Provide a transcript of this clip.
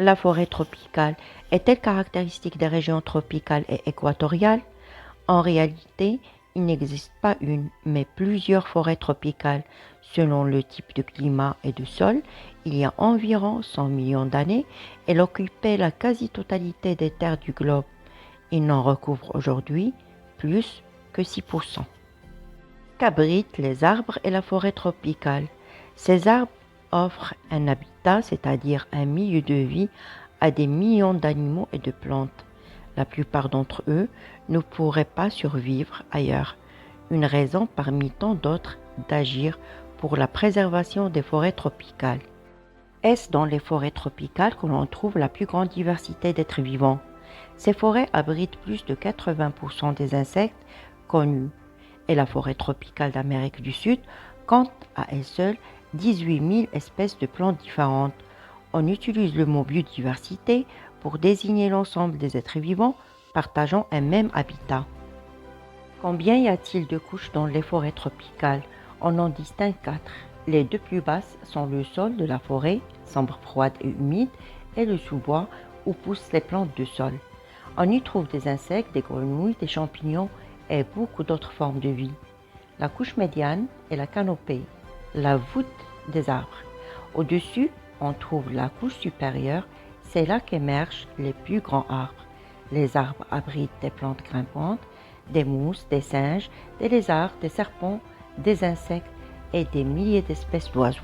La forêt tropicale est-elle caractéristique des régions tropicales et équatoriales? En réalité, il n'existe pas une, mais plusieurs forêts tropicales. Selon le type de climat et de sol, il y a environ 100 millions d'années, elle occupait la quasi-totalité des terres du globe. Il n'en recouvre aujourd'hui plus que 6%. Qu'abritent les arbres et la forêt tropicale? Ces arbres offrent un habitat, c'est-à-dire un milieu de vie, à des millions d'animaux et de plantes. La plupart d'entre eux ne pourraient pas survivre ailleurs. Une raison parmi tant d'autres d'agir pour la préservation des forêts tropicales. Est-ce dans les forêts tropicales que l'on trouve la plus grande diversité d'êtres vivants? Ces forêts abritent plus de 80% des insectes connus et la forêt tropicale d'Amérique du Sud compte à elle seule 18 000 espèces de plantes différentes. On utilise le mot biodiversité pour désigner l'ensemble des êtres vivants partageant un même habitat. Combien y a-t-il de couches dans les forêts tropicales? On en distingue 4. Les deux plus basses sont le sol de la forêt, sombre, froide et humide, et le sous-bois où poussent les plantes de sol. On y trouve des insectes, des grenouilles, des champignons et beaucoup d'autres formes de vie. La couche médiane est la canopée, la voûte des arbres. Au-dessus, on trouve la couche supérieure, c'est là qu'émergent les plus grands arbres. Les arbres abritent des plantes grimpantes, des mousses, des singes, des lézards, des serpents, des insectes et des milliers d'espèces d'oiseaux.